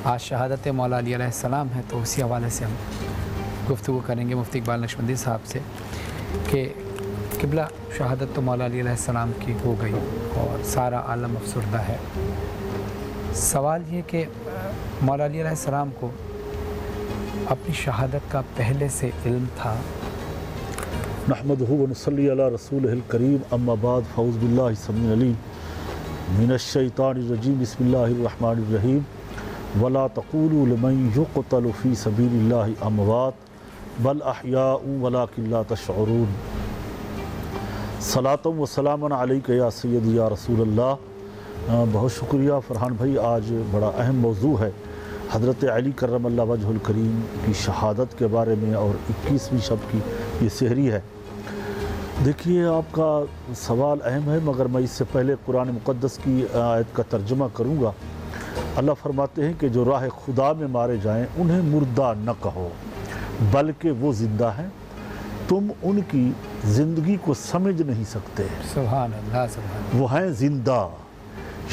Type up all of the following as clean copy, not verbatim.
آج شہادت مولا علی علیہ السلام ہے، تو اسی حوالے سے ہم گفتگو کریں گے مفتی اقبال نقشبندی صاحب سے کہ قبلہ شہادت تو مولا علی علیہ السلام کی ہو گئی اور سارا عالم افسردہ ہے۔ سوال یہ کہ مولا علی علیہ السلام کو اپنی شہادت کا پہلے سے علم تھا؟ نحمدہ و نصلی علی رسولہ الکریم، اما بعد، فاعوذ باللہ السمیع العلیم من الشیطان الرجیم، بسم اللہ الرحمن الرحیم۔ ولا تقولوا لمن يقتل في سبيل الله اموات بل احیاء ولکن لا تشعرون۔ صلاۃ و سلام علیک یا سیدی یا رسول اللہ۔ بہت شکریہ فرحان بھائی، آج بڑا اہم موضوع ہے حضرت علی کرم اللہ وجہ الکریم کی شہادت کے بارے میں، اور 21ویں شب کی یہ سحری ہے۔ دیکھیے، آپ کا سوال اہم ہے، مگر میں اس سے پہلے قرآن مقدس کی آیت کا ترجمہ کروں گا۔ اللہ فرماتے ہیں کہ جو راہ خدا میں مارے جائیں انہیں مردہ نہ کہو بلکہ وہ زندہ ہیں، تم ان کی زندگی کو سمجھ نہیں سکتے۔ سبحان اللہ، سبحان اللہ۔ وہ ہیں زندہ،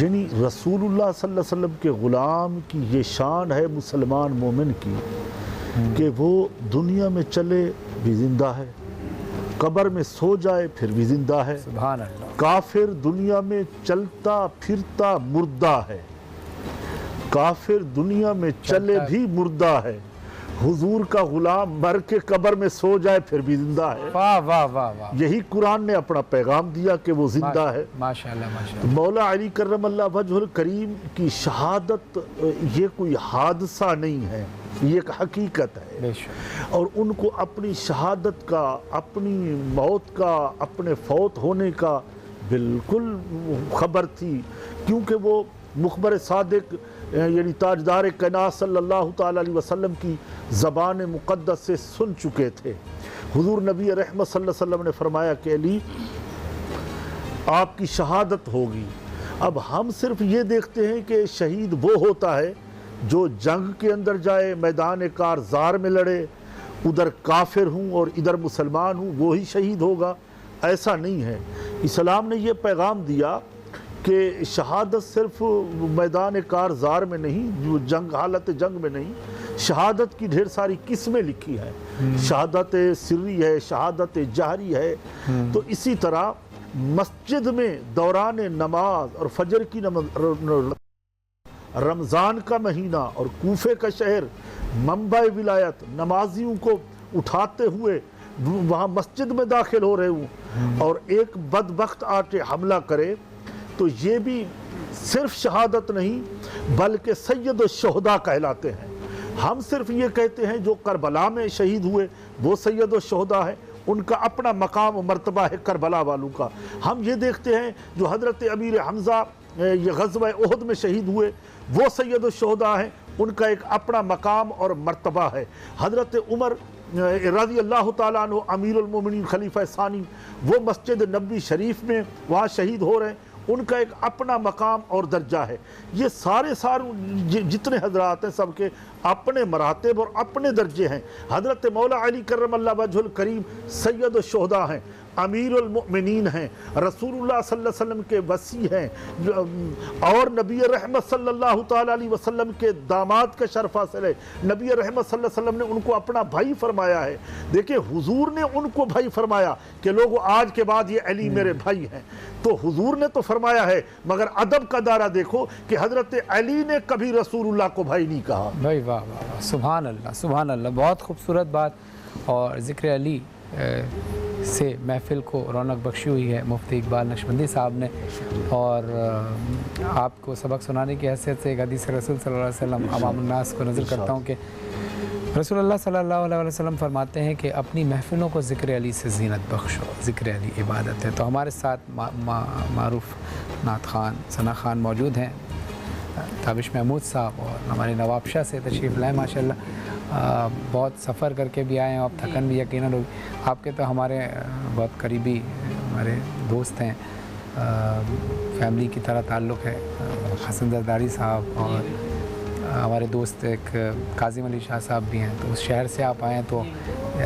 یعنی رسول اللہ صلی اللہ علیہ وسلم کے غلام کی یہ شان ہے مسلمان مومن کی کہ وہ دنیا میں چلے بھی زندہ ہے، قبر میں سو جائے پھر بھی زندہ ہے۔ سبحان اللہ۔ کافر دنیا میں چلتا پھرتا مردہ ہے، کافر دنیا میں چلے بھی مردہ ہے، حضور کا غلام مر کے قبر میں سو جائے پھر بھی زندہ ہے۔ واہ واہ واہ واہ، یہی قرآن نے اپنا پیغام دیا کہ وہ زندہ ہے۔ ماشاءاللہ ماشاءاللہ۔ مولا علی کرم اللہ وجہ الکریم کی شہادت یہ کوئی حادثہ نہیں ہے، یہ ایک حقیقت ہے، بے شک۔ اور ان کو اپنی شہادت کا، اپنی موت کا، اپنے فوت ہونے کا بالکل خبر تھی، کیونکہ وہ مخبر صادق یعنی تاجدار کائنات صلی اللہ تعالیٰ علیہ وسلم کی زبان مقدس سے سن چکے تھے۔ حضور نبی رحمت صلی اللہ علیہ وسلم نے فرمایا کہ علی، آپ کی شہادت ہوگی۔ اب ہم صرف یہ دیکھتے ہیں کہ شہید وہ ہوتا ہے جو جنگ کے اندر جائے، میدان کارزار میں لڑے، ادھر کافر ہوں اور ادھر مسلمان ہوں، وہی شہید ہوگا، ایسا نہیں ہے۔ اسلام نے یہ پیغام دیا کہ شہادت صرف میدان کارزار میں نہیں، جنگ، حالت جنگ میں نہیں، شہادت کی ڈھیر ساری قسمیں لکھی ہیں۔ شہادت سری ہے، شہادت جہری ہے۔ تو اسی طرح مسجد میں دوران نماز اور فجر کی نماز، رمضان کا مہینہ اور کوفے کا شہر منبع ولایت، نمازیوں کو اٹھاتے ہوئے وہاں مسجد میں داخل ہو رہے ہوں اور ایک بدبخت آ کے حملہ کرے، تو یہ بھی صرف شہادت نہیں بلکہ سید الشہداء کہلاتے ہیں۔ ہم صرف یہ کہتے ہیں جو کربلا میں شہید ہوئے وہ سید الشہداء ہیں، ان کا اپنا مقام و مرتبہ ہے کربلا والوں کا۔ ہم یہ دیکھتے ہیں جو حضرت امیر حمزہ یہ غزوہ احد میں شہید ہوئے وہ سید الشہداء ہیں، ان کا ایک اپنا مقام اور مرتبہ ہے۔ حضرت عمر رضی اللہ تعالیٰ عنہ امیر المومنین خلیفہ ثانی، وہ مسجد نبوی شریف میں وہاں شہید ہو رہے ہیں، ان کا ایک اپنا مقام اور درجہ ہے۔ یہ سارے جتنے حضرات ہیں سب کے اپنے مراتب اور اپنے درجے ہیں۔ حضرت مولا علی کرم اللہ وجہ الکریم سید الشہداء ہیں، امیر المؤمنین ہیں، رسول اللہ صلی اللہ علیہ وسلم کے وصی ہیں، اور نبی رحمت صلی اللہ تعالیٰ علیہ وسلم کے داماد کا شرف حاصل ہے۔ نبی رحمت صلی اللہ علیہ وسلم نے ان کو اپنا بھائی فرمایا ہے۔ دیکھیں، حضور نے ان کو بھائی فرمایا کہ لوگوں آج کے بعد یہ علی میرے بھائی ہیں، تو حضور نے تو فرمایا ہے، مگر ادب کا دائرہ دیکھو کہ حضرت علی نے کبھی رسول اللہ کو بھائی نہیں کہا۔ بھائی واہ واہ، سبحان اللہ سبحان اللہ، بہت خوبصورت بات، اور ذکر علی سے محفل کو رونق بخشی ہوئی ہے مفتی اقبال نقشبندی صاحب نے، اور آپ کو سبق سنانے کی حیثیت سے ایک حدیث رسول صلی اللہ علیہ وسلم عوام الناس کو نظر کرتا ہوں کہ رسول اللہ صلی اللہ علیہ وسلم فرماتے ہیں کہ اپنی محفلوں کو ذکر علی سے زینت بخشو، ذکر علی عبادت ہے۔ تو ہمارے ساتھ معروف نعت خان ثنا خان موجود ہیں، تابش محمود صاحب، اور ہمارے نواب شاہ سے تشریف لائے ماشاءاللہ، بہت سفر کر کے بھی آئے ہیں، اب تھکن بھی یقیناً ہوگی۔ آپ کے تو ہمارے بہت قریبی ہمارے دوست ہیں، فیملی کی طرح تعلق ہے، حسن زرداری صاحب، اور ہمارے دوست ایک کاظم علی شاہ صاحب بھی ہیں، تو اس شہر سے آپ آئے ہیں، تو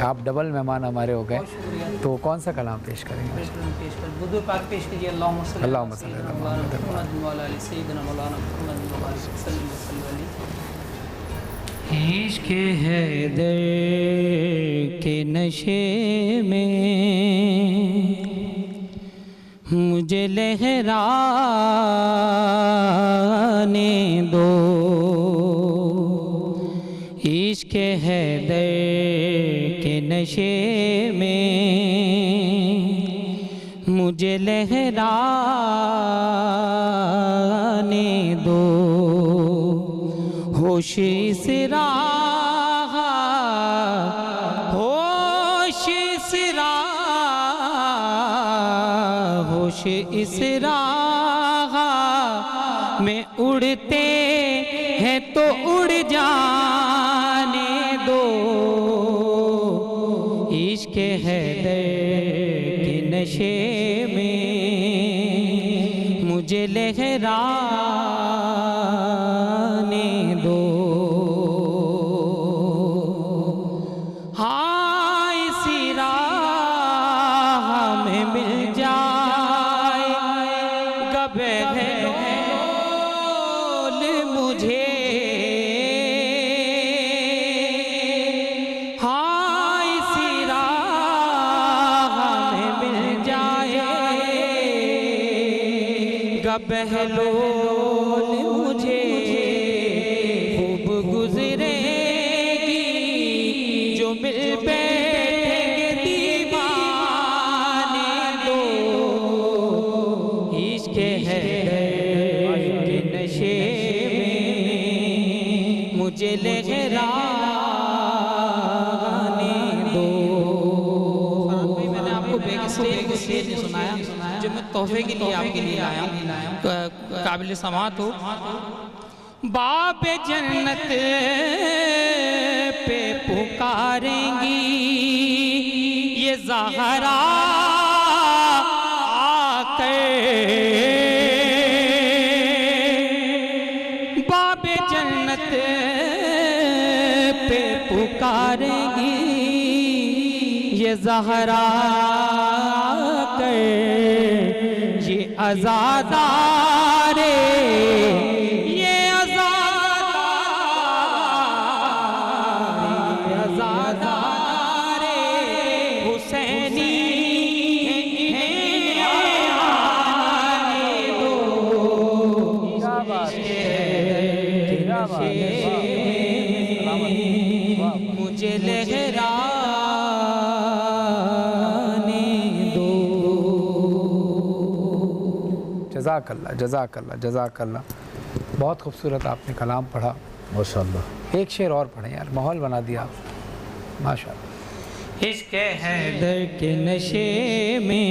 آپ ڈبل مہمان ہمارے ہو گئے۔ تو کون سا کلام پیش کریں گے؟ درود پاک پیش کیجیے۔ اللہم صلی اللہم صلی اللہ علیہ وسلم۔ محمد و علی سیدنا مولانا محمد و علی وسلم۔ عشق حیدر کے نشے میں مجھے لہرانے دو، عشق حیدر کے نشے میں مجھے لہرانے دو، ہوش اس راہ، ہوش اس راہ، ہوش اس راہ میں اڑتے ہیں تو اڑ جانے دو، عشق حیدر کے نشے میں مجھے لہرانے دو، ہاں اسی راہ میں مل جائے گا بہلول مجھے، ہاں اسی راہ میں مل جائے گا بہلول مجھے، خوب گزرے گی جو مل بیٹھیں گے دیوانے دو، عشق حیدر کے نشے میں مجھے لہرانے دو۔ میں نے آپ کو بیک اسٹیج سنایا جو میں تحفے کے لیے آپ کے لیے لایا ہوں، قابل سماعت ہو۔ باب جنت پہ پکاریں گی یہ زہرا آ کر، باب جنت پہ پکاریں گی یہ زہرا آ کر، یہ عزادارے مجھے لہرانے دو۔ جزاک اللہ، جزاک اللہ، جزاک اللہ، بہت خوبصورت آپ نے کلام پڑھا ماشاءاللہ۔ ایک شعر اور پڑھیں یار، ماحول بنا دیا آپ، ماشاءاللہ۔ عشق حیدر کے نشے میں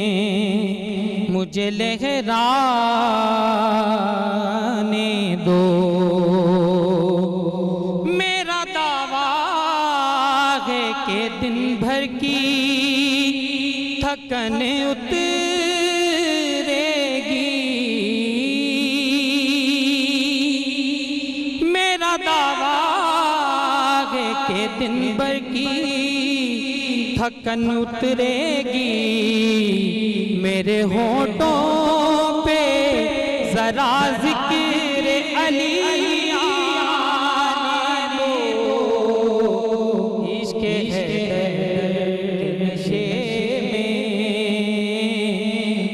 مجھے لہرانے دو، میرا دعویٰ ہے کہ دن بھر کی تھکن اترے گی، میرا دعویٰ ہے کہ دن بھر کی تھکن اترے گی، میرے ہونٹوں پہ ذرا ذکر علی آنے دو، عشق حیدر کے نشے میں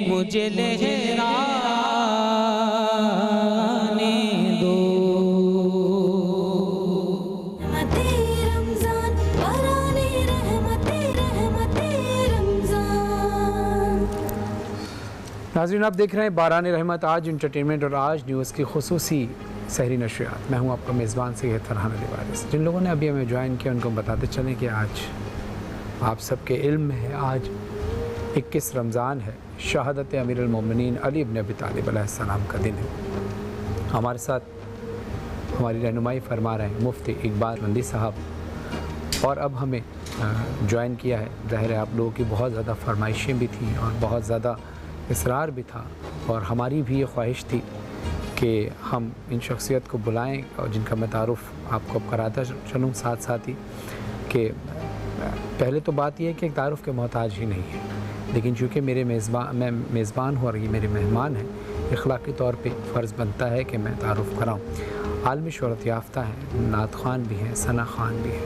مجھے لہرانے دو۔ ناظرین آپ دیکھ رہے ہیں باران رحمت آج انٹرٹینمنٹ اور آج نیوز کی خصوصی سحری نشریات۔ میں ہوں آپ کا میزبان سید فرحان علی وارث۔ جن لوگوں نے ابھی ہمیں جوائن کیا ان کو بتاتے چلیں کہ آج آپ سب کے علم میں ہے، آج 21 رمضان ہے، شہادت امیر المومنین علی ابن ابی طالب علیہ السلام کا دن ہے۔ ہمارے ساتھ ہماری رہنمائی فرما رہے ہیں مفتی اقبال مندی صاحب، اور اب ہمیں جوائن کیا ہے۔ ظاہر ہے آپ لوگوں کی بہت زیادہ فرمائشیں بھی تھیں اور بہت زیادہ اصرار بھی تھا، اور ہماری بھی یہ خواہش تھی کہ ہم ان شخصیت کو بلائیں اور جن کا میں تعارف آپ کو اب کراتا چلوں ساتھ ساتھ ہی کہ پہلے تو بات یہ ہے کہ ایک تعارف کے محتاج ہی نہیں ہے، لیکن چونکہ میں میزبان ہوں اور یہ میرے مہمان ہیں، اخلاقی طور پہ فرض بنتا ہے کہ میں تعارف کراؤں۔ عالمی شہرت یافتہ ہیں، نعت خوان بھی ہیں، ثنا خوان بھی ہیں،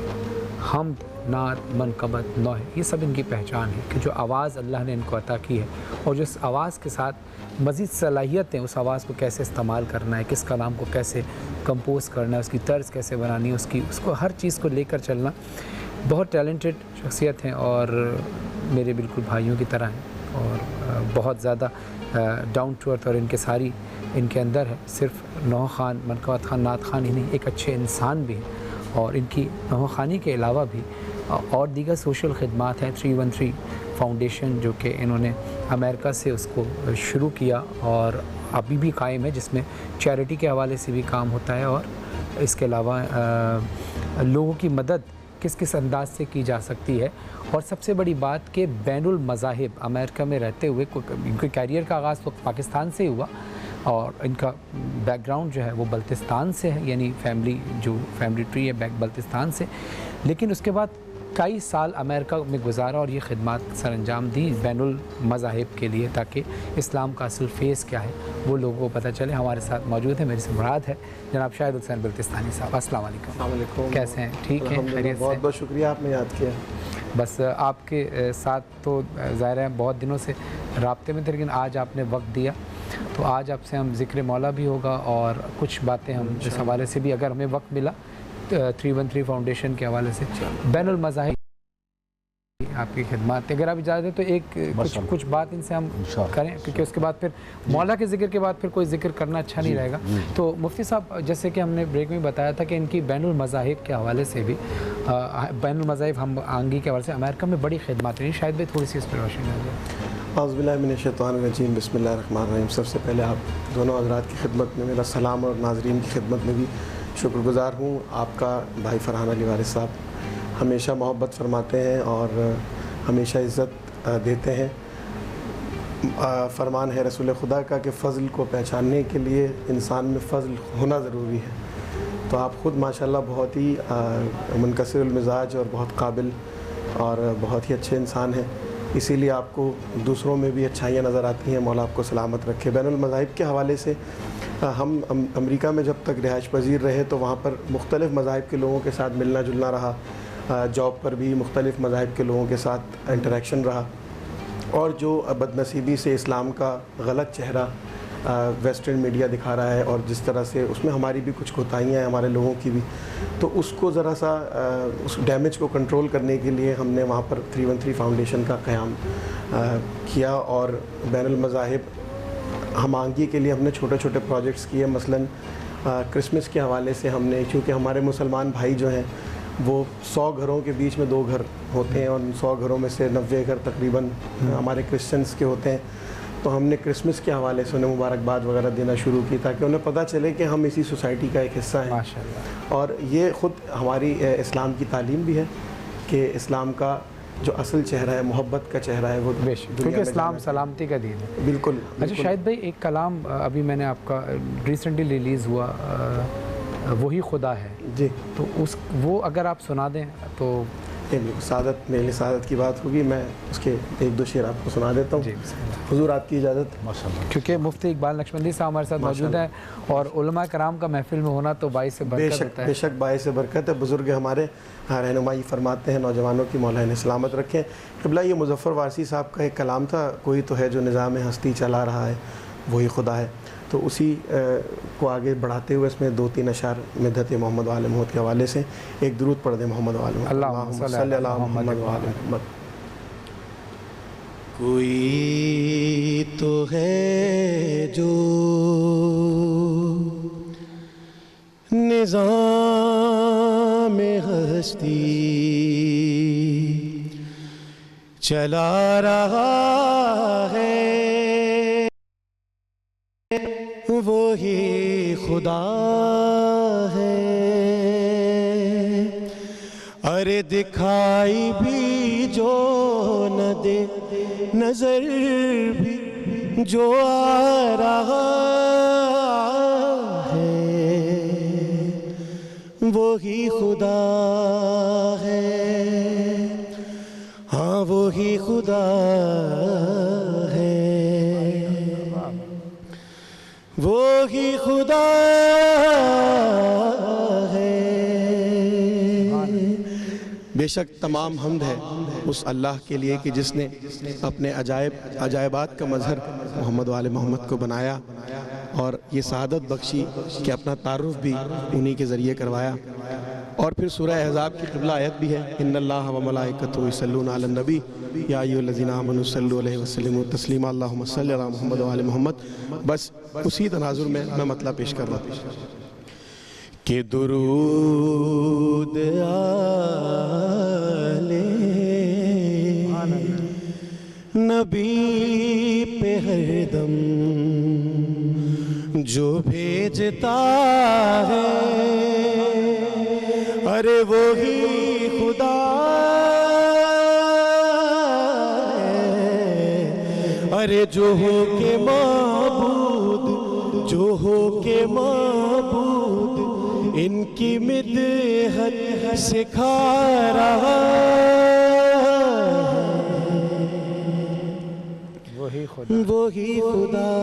حمد، نعت، منقبت، نوح، یہ سب ان کی پہچان ہے کہ جو آواز اللہ نے ان کو عطا کی ہے اور جو اس آواز کے ساتھ مزید صلاحیتیں، اس آواز کو کیسے استعمال کرنا ہے، کس کلام کو کیسے کمپوز کرنا ہے، اس کی طرز کیسے بنانی ہے، اس کو ہر چیز کو لے کر چلنا، بہت ٹیلنٹڈ شخصیت ہیں اور میرے بالکل بھائیوں کی طرح ہیں اور بہت زیادہ ڈاؤن ٹو ارتھ، اور ان کے ساری ان کے اندر ہے، صرف نوح خان، منقبت خان، نعت خان ہی نہیں، ایک اچھے انسان بھی ہیں اور ان کی نوح خانی کے علاوہ بھی اور دیگر سوشل خدمات ہیں۔ 313 فاؤنڈیشن جو کہ انہوں نے امریکہ سے اس کو شروع کیا اور ابھی بھی قائم ہے، جس میں چیریٹی کے حوالے سے بھی کام ہوتا ہے اور اس کے علاوہ لوگوں کی مدد کس کس انداز سے کی جا سکتی ہے، اور سب سے بڑی بات کہ بین المذاہب امریکہ میں رہتے ہوئے ان کے کیریئر کا آغاز تو پاکستان سے ہی ہوا اور ان کا بیک گراؤنڈ جو ہے وہ بلتستان سے ہے، یعنی فیملی ٹری ہے بلتستان سے، لیکن اس کے بعد کئی سال امریکہ میں گزارا اور یہ خدمات سر انجام دی بین المذاہب کے لیے، تاکہ اسلام کا اصل فیس کیا ہے وہ لوگوں کو پتہ چلے۔ ہمارے ساتھ موجود ہے، میری سے مراد ہے جناب شاہد حسین بلتستانی صاحب۔ السلام علیکم۔ السلام علیکم، کیسے ہیں؟ ٹھیک ہیں؟ خیریت سے؟ بہت بہت شکریہ، آپ نے یاد کیا۔ بس آپ کے ساتھ تو ظاہر ہے بہت دنوں سے رابطے میں تھے، لیکن آج آپ نے وقت دیا تو آج آپ سے ہم ذکر مولا بھی ہوگا اور کچھ باتیں ہم اس حوالے سے بھی اگر ہمیں وقت ملا 313 فاؤنڈیشن کے حوالے سے بین المذاہب آپ کی خدمات، اگر آپ اجازت دیں تو ایک کچھ بات ان سے ہم کریں، کیونکہ اس کے بعد پھر مولا کے ذکر کے بعد پھر کوئی ذکر کرنا اچھا نہیں رہے گا۔ تو مفتی صاحب، جیسے کہ ہم نے بریک میں بتایا تھا کہ ان کی بین المذاہب کے حوالے سے بھی، بین المذاہب ہم آہنگی کے حوالے سے امریکہ میں بڑی خدمات رہی، شاید بھی تھوڑی سی اس پر روشنی ڈال دیں۔ اعوذ باللہ من الشیطان الرجیم، بسم اللہ الرحمن الرحیم۔ سب سے پہلے آپ دونوں حضرات کی خدمت میں میرا سلام اور ناظرین کی خدمت میں بھی شکر گزار ہوں۔ آپ کا بھائی فرحان علی وارث صاحب ہمیشہ محبت فرماتے ہیں اور ہمیشہ عزت دیتے ہیں۔ فرمان ہے رسول خدا کا کہ فضل کو پہچاننے کے لیے انسان میں فضل ہونا ضروری ہے، تو آپ خود ماشاءاللہ بہت ہی منکسر المزاج اور بہت قابل اور بہت ہی اچھے انسان ہیں، اسی لیے آپ کو دوسروں میں بھی اچھائیاں نظر آتی ہیں۔ مولا آپ کو سلامت رکھے۔ بین المذاہب کے حوالے سے ہم امریکہ میں جب تک رہائش پذیر رہے تو وہاں پر مختلف مذاہب کے لوگوں کے ساتھ ملنا جلنا رہا، جاب پر بھی مختلف مذاہب کے لوگوں کے ساتھ انٹریکشن رہا، اور جو بد نصیبی سے اسلام کا غلط چہرہ ویسٹرن میڈیا دکھا رہا ہے اور جس طرح سے اس میں ہماری بھی کچھ کوتاہیاں ہیں، ہمارے لوگوں کی بھی، تو اس کو ذرا سا اس ڈیمیج کو کنٹرول کرنے کے لیے ہم نے وہاں پر 313 فاؤنڈیشن کا قیام کیا، اور بین المذاہب ہم آہنگی کے لیے ہم نے چھوٹے چھوٹے پروجیکٹس کیے۔ مثلاً کرسمس کے حوالے سے ہم نے، چونکہ ہمارے مسلمان بھائی جو ہیں وہ 100 گھروں کے بیچ میں 2 گھر ہوتے ہیں اور 100 گھروں میں سے 90 گھر تقریباً ہمارے کرسچنس کے ہوتے ہیں، تو ہم نے کرسمس کے حوالے سے انہیں مبارکباد وغیرہ دینا شروع کی تاکہ انہیں پتہ چلے کہ ہم اسی سوسائٹی کا ایک حصہ ہیں۔ ماشاءاللہ۔ اور یہ خود ہماری اسلام کی تعلیم بھی ہے کہ اسلام کا جو اصل چہرہ ہے، محبت کا چہرہ ہے، وہ کیونکہ اسلام سلامتی کا دین ہے۔ بالکل۔ اچھا شاہد بھائی، ایک کلام ابھی میں نے آپ کا ریسنٹلی ریلیز ہوا، وہی خدا ہے، جی، تو وہ اگر آپ سنا دیں تو سعادت، میرے سعادت کی بات ہوگی، میں اس کے 1-2 شعر آپ کو سنا دیتا ہوں۔ جی بسم اللہ۔ حضور آپ کی اجازت؟ کیونکہ مفتی اقبال نقشبندی صاحب ہمارے ساتھ موجود ہیں اور علماء کرام کا محفل میں ہونا تو باعث برکت ہوتا ہے۔ بے شک باعث برکت ہے۔ بزرگ ہمارے رہنمائی فرماتے ہیں نوجوانوں کی مولا انہیں سلامت رکھیں۔ قبلہ یہ مظفر وارثی صاحب کا ایک کلام تھا، کوئی تو ہے جو نظام ہستی چلا رہا ہے وہی خدا ہے، تو اسی کو آگے بڑھاتے ہوئے اس میں 2-3 اشعار مدحت محمد و آل محمد کے حوالے سے ایک درود پڑھ دیں محمد و آل محمد۔ اللہم صلی علی محمد و آل محمد۔ کوئی تو ہے جو نظام ہستی چلا رہا ہے، وہی خدا ہے۔ ارے دکھائی بھی جو نہ دے، نظر بھی جو آ رہا ہے، وہی خدا ہے، ہاں وہی خدا ہے، وہی خدا شک تمام حمد ہے اس اللہ کے لیے کہ جس نے اپنے عجائبات کا مظہر محمد و آل محمد کو بنایا اور یہ سعادت بخشی کہ اپنا تعارف بھی انہی کے ذریعے کروایا۔ اور پھر سورہ احزاب کی قبلہ آیت بھی ہے، ان اللہ و ملائکتہ یصلون علی النبی یا ایھا الذین آمنوا صلوا علیہ وسلموا تسلیما اللہم صلی علی محمد و آل محمد۔ بس اسی تناظر میں مطلب پیش کر رہا ہوں کہ درود آل نبی پہ ہر دم جو بھیجتا ہے، ارے وہی خدا ہے، ارے جو ہو کے معبود، جو ہو کے معبود ان کی مدحت سکھا رہا ہے، وہی خدا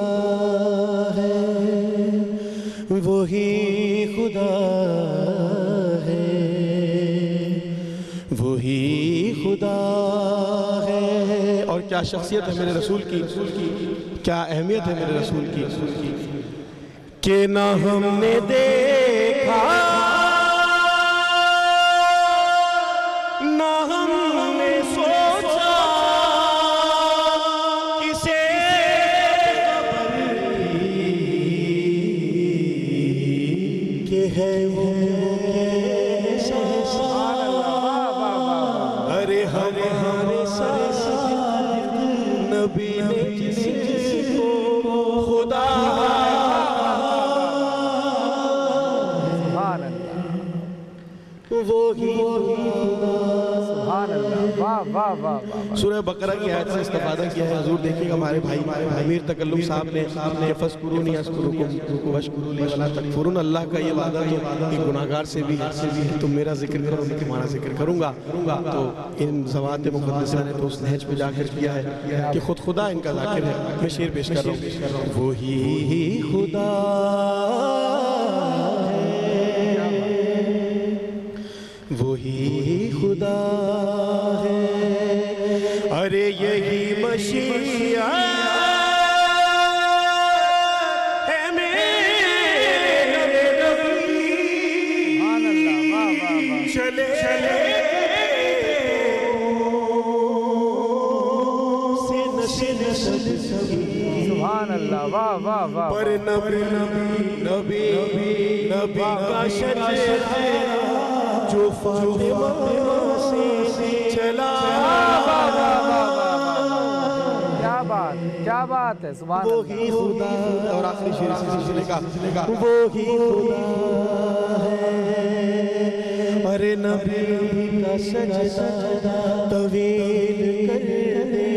ہے، وہی خدا ہے، وہی خدا ہے۔ اور کیا شخصیت ہے میرے رسول کی، کیا اہمیت ہے میرے رسول کی کہ نہ ہم نے دیکھا نہ ہم نے سوچا کسے کہ ہے وہ کیسا، ارے ہمارے صادق نبی نے جس کو خدا سورہ بقرہ کی آیت سے استفادہ کیا ہے حضور۔ دیکھیے گا ہمارے بھائی امیر تکلم صاحب نے فَاذْكُرُونِي أَذْكُرُكُمْ وَاشْكُرُوا لِي وَلَا تَكْفُرُونَ، اللہ کا یہ وعدہ تو کہ گناہگار سے بھی کہ تم میرا ذکر کرو میں تمہارا ذکر کروں گا۔ تو ان ذوات مقدسہ نے تو اس نہج پہ جا کر کیا ہے کہ خود خدا ان کا ذاکر ہے۔ میں شعر پیش کر رہا ہوں، وہی خدا وہی خدا ہے، ارے یہی مشیت ہے میرے نبی، چلے سبحان اللہ، واہ واہ واہ، پر نبی کا شجرہ جو فاطمہ سے چلا، کیا بات ہے، سبحان اللہ، وہی خدا۔ اور آخری شعر سے سلسلے کا، وہی خدا ہے، ارے نبی کا سجدہ طویل کر دے،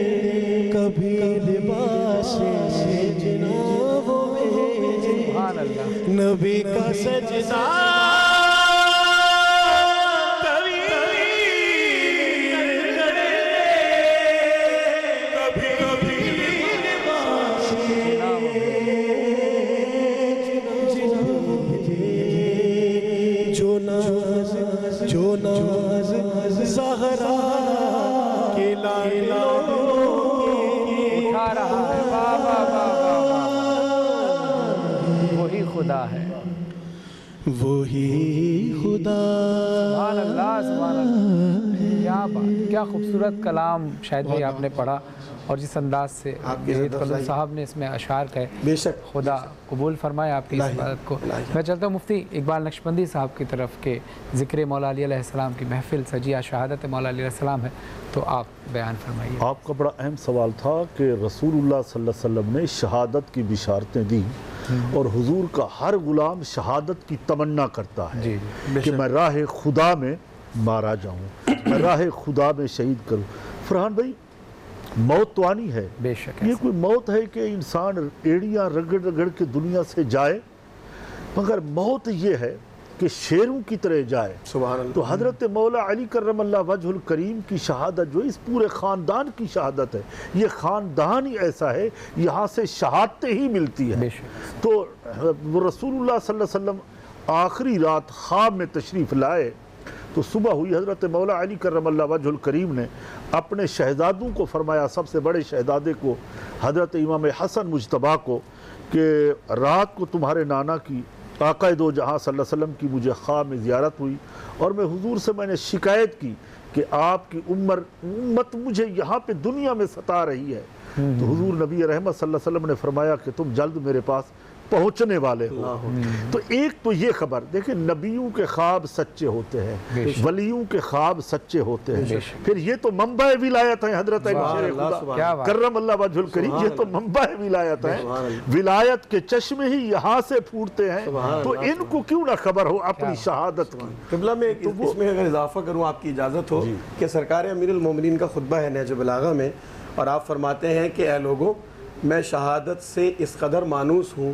کبھی لباس سے جناب میں، سبحان اللہ، نبی کا سجدہ جو ناز زہرا کے لالوں کے اٹھا رہا ہے، واہ واہ واہ واہ، وہی خدا ہے، وہی خدا۔ سبحان اللہ، سبحان اللہ، کیا بات، کیا خوبصورت کلام شاید بھائی آپ نے پڑھا، اور جس انداز سے شہید قلم صاحب نے اس میں اشعار کہے، بے شک خدا قبول فرمائے آپ کی اس عبادت کو۔ میں چلتا ہوں مفتی اقبال نقشبندی صاحب کی طرف کے ذکر مولا علی علیہ السلام کی محفل سجیہ شہادت مولا علی علیہ السلام ہے، تو آپ بیان فرمائیے۔ آپ کا بڑا اہم سوال تھا کہ رسول اللہ صلی اللہ علیہ وسلم نے شہادت کی بشارتیں دی، اور حضور کا ہر غلام شہادت کی تمنا کرتا ہے کہ میں راہ خدا میں مارا جاؤں، میں راہ خدا میں شہید کروں۔ فرحان بھائی، موت تو آنی ہے، بے شک یہ کوئی موت ہے کہ انسان ایڑیاں رگڑ رگڑ کے دنیا سے جائے، مگر موت یہ ہے کہ شیروں کی طرح جائے۔ سبحان اللہ۔ تو حضرت مولا علی کرم اللہ وجہ الکریم کی شہادت جو اس پورے خاندان کی شہادت ہے، یہ خاندان ہی ایسا ہے، یہاں سے شہادتیں ہی ملتی ہیں۔ بے شک۔ تو وہ رسول اللہ صلی اللہ علیہ وسلم آخری رات خواب میں تشریف لائے تو صبح ہوئی، حضرت مولا علی کرم اللہ وجہ الکریم نے اپنے شہزادوں کو فرمایا، سب سے بڑے شہزادے کو حضرت امام حسن مجتبیٰ کو، کہ رات کو تمہارے نانا کی آقا دو جہاں صلی اللہ علیہ وسلم کی مجھے خواب میں زیارت ہوئی، اور میں حضور سے میں نے شکایت کی کہ آپ کی امت مجھے یہاں پہ دنیا میں ستا رہی ہے۔ تو حضور نبی رحمت صلی اللہ علیہ وسلم نے فرمایا کہ تم جلد میرے پاس پہنچنے والے ہو۔ تو ایک تو یہ خبر دیکھیں، نبیوں کے خواب سچے ہوتے ہیں، ولیوں کے خواب سچے ہوتے ہیں، پھر یہ تو منبع ولایت ہیں حضرت علی شیر خدا کرم اللہ وجہ الکریم، یہ تو منبع ولایت ہیں، ولایت کے چشمے ہی یہاں سے پھوٹتے ہیں، تو ان کو کیوں نہ خبر ہو اپنی شہادت کی۔ قبلہ میں اس میں اگر اضافہ کروں، آپ کی اجازت ہو، کہ سرکار امیر المومنین کا خطبہ ہے نہج البلاغہ میں، اور آپ فرماتے ہیں کہ اے لوگوں، میں شہادت سے اس قدر مانوس ہوں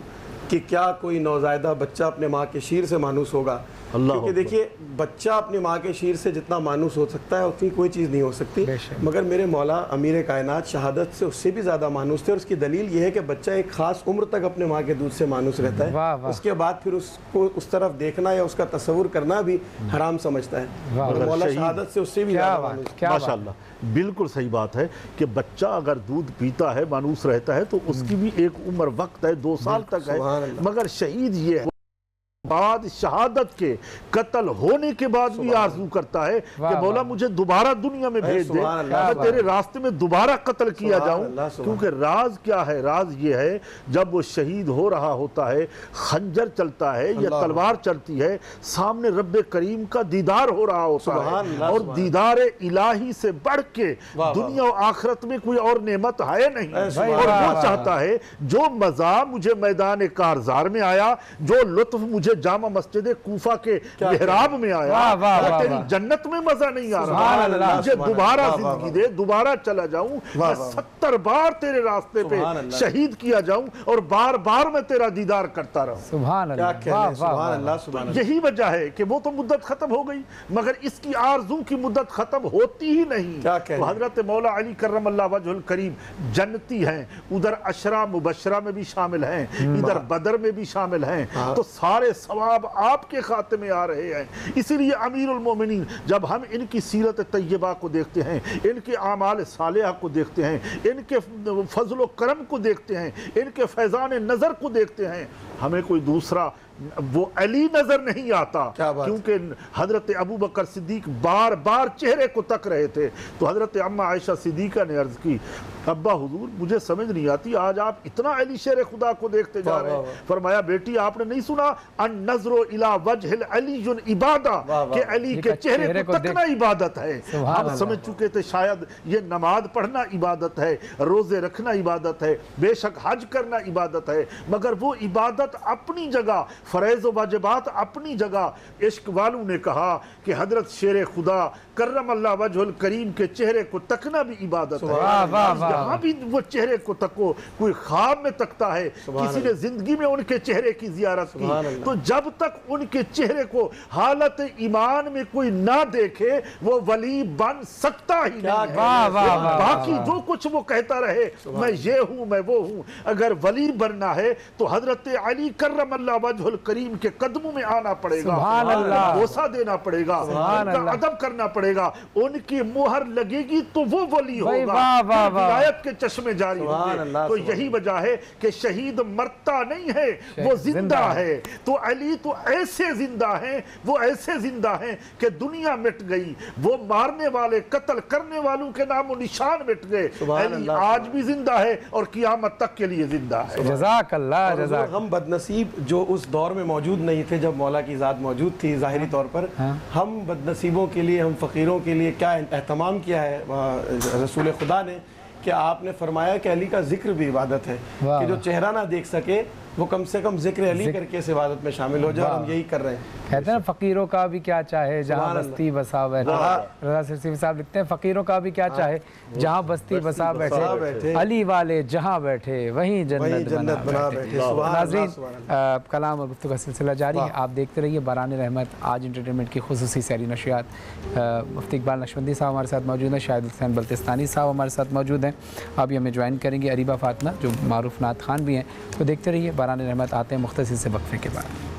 کہ کیا کوئی نوزائیدہ بچہ اپنے ماں کے شیر سے مانوس ہوگا؟ کیونکہ دیکھیے، بچہ اپنی ماں کے شیر سے جتنا مانوس ہو سکتا ہے اتنی کوئی چیز نہیں ہو سکتی، مگر میرے مولا امیر کائنات شہادت سے اس سے بھی زیادہ مانوس تھے، اور اس کی دلیل یہ ہے کہ بچہ ایک خاص عمر تک اپنے ماں کے دودھ سے مانوس رہتا ہے، اس کے بعد پھر اس کو اس طرف دیکھنا یا اس کا تصور کرنا بھی حرام سمجھتا ہے، اور مولا شہادت سے اس سے بھی زیادہ مانوس۔ ماشاءاللہ، بالکل صحیح بات ہے کہ بچہ اگر دودھ پیتا ہے مانوس رہتا ہے تو اس کی بھی ایک عمر وقت ہے، 2 سال تک ہے، مگر شہید یہ ہے بعد شہادت کے قتل ہونے کے بعد بھی آرزو کرتا ہے کہ مولا مجھے دوبارہ دنیا میں بھیج دے، میں تیرے راستے میں دوبارہ قتل کیا جاؤں۔ کیونکہ راز کیا ہے؟ راز یہ ہے جب وہ شہید ہو رہا ہوتا ہے، خنجر چلتا ہے یا تلوار چلتی ہے، سامنے رب کریم کا دیدار ہو رہا ہوتا ہے، اور دیدار الہی سے بڑھ کے دنیا و آخرت میں کوئی اور نعمت ہے نہیں، اور وہ چاہتا ہے جو مزہ مجھے میدان کارزار میں آیا، جو لطف مجھے جامع مسجد کوفہ کے محراب میں آیا، تیری جنت میں مزہ نہیں آ رہا، مجھے دوبارہ زندگی دے، دوبارہ چلا جاؤں، میں 70 بار تیرے راستے پہ شہید کیا جاؤں، اور بار بار میں تیرا دیدار کرتا رہوں۔ سبحان اللہ۔ یہی وجہ ہے کہ وہ تو مدت ختم ہو گئی، مگر اس کی آرزو کی مدت ختم ہوتی ہی نہیں۔ تو حضرت مولا علی کرم اللہ وجہ الکریم جنتی ہیں، ادھر عشرہ مبشرہ میں بھی شامل ہیں، ادھر بدر میں بھی شامل ہیں، تو سارے ثواب آپ کے خاتے میں آ رہے ہیں۔ اسی لیے امیر المومنین جب ہم ان کی سیرت طیبہ کو دیکھتے ہیں، ان کے اعمال صالحہ کو دیکھتے ہیں، ان کے فضل و کرم کو دیکھتے ہیں، ان کے فیضان نظر کو دیکھتے ہیں، ہمیں کوئی دوسرا وہ علی نظر نہیں آتا، کیونکہ حضرت ابوبکر صدیق بار بار چہرے کو تک رہے تھے۔ تو حضرت اماں عائشہ صدیقہ نے عرض کی، ابا حضور مجھے سمجھ نہیں آتی، آج آپ اتنا علی شیر خدا کو دیکھتے جا رہے ہیں۔ فرمایا بیٹی آپ نے نہیں سنا النظر الی وجہ العلی عبادہ، کہ علی کے چہرے کو تکنا عبادت ہے۔ ہم سمجھ چکے تھے شاید یہ نماز پڑھنا عبادت ہے، روزے رکھنا عبادت ہے، بے شک حج کرنا عبادت ہے، مگر وہ عبادت اپنی جگہ، فرائض و واجبات اپنی جگہ۔ عشق والوں نے کہا کہ حضرت شیر خدا کرم اللہ وجہ الکریم کے چہرے کو تکنا بھی عبادت ہے۔ یہاں بھی وہ چہرے کو تکو، کوئی خواب میں تکتا ہے، کسی نے زندگی میں ان کے چہرے کی زیارت کی، تو جب تک ان کے چہرے کو حالت ایمان میں کوئی نہ دیکھے وہ ولی بن سکتا ہی نہیں ہے۔ باقی جو کچھ وہ کہتا رہے میں یہ ہوں میں وہ ہوں، اگر ولی بننا ہے تو حضرت علی کرم اللہ وجہ الکریم کے قدموں میں آنا پڑے گا، بوسہ دینا پڑے گا، ان کا ادب کرنا پڑے گا، ان کی مہر لگے گی تو وہ ولی ہوگا، ولایت کے چشمے جاری ہوں گے۔ تو یہی وجہ ہے کہ شہید مرتا نہیں ہے، وہ زندہ ہے۔ تو علی تو ایسے زندہ ہیں، وہ ایسے زندہ ہیں کہ دنیا مٹ گئی، وہ مارنے والے قتل کرنے والوں کے نام و نشان مٹ گئے، علی آج بھی زندہ ہے اور قیامت تک کے لیے زندہ ہے۔ جزاک اللہ، جزاک۔ ہم بدنصیب جو اس دور میں موجود نہیں تھے جب مولا کی ذات موجود تھی ظاہری طور پر، ہم بدنصیبوں کے لیے، ہم فقیروں کے لیے کیا اہتمام کیا ہے رسول خدا نے، کہ آپ نے فرمایا کہ علی کا ذکر بھی عبادت ہے، کہ جو چہرہ نہ دیکھ سکے وہ کم سے کم ذکر علی کر کے اس عبادت میں شامل ہو جائے، اور ہم یہی کر رہے ہیں۔ کہتے ہیں فقیروں کا بھی کیا چاہے جہاں بستی بسا بیٹھے، رضا سرسوی صاحب لکھتے ہیں فقیروں کا بھی کیا چاہے جہاں بستی بسا بیٹھے، علی والے جہاں بیٹھے وہیں جنت بنا بیٹھے۔ ناظرین، کلام اور گفتگو کا سلسلہ جاری ہے، آپ دیکھتے رہیے باران رحمت آج انٹرٹینمنٹ کی خصوصی سیری نشریات۔ مفتی اقبال نقشبندی صاحب ہمارے ساتھ موجود ہیں، شاہد حسین بلتستانی صاحب ہمارے ساتھ موجود ہیں، ابھی ہمیں جوائن کریں گے اریبہ فاطمہ جو معروف نعت خوان بھی ہیں۔ تو دیکھتے رہیے باران رحمت، آتے ہیں مختصر سے وقفے کے بعد۔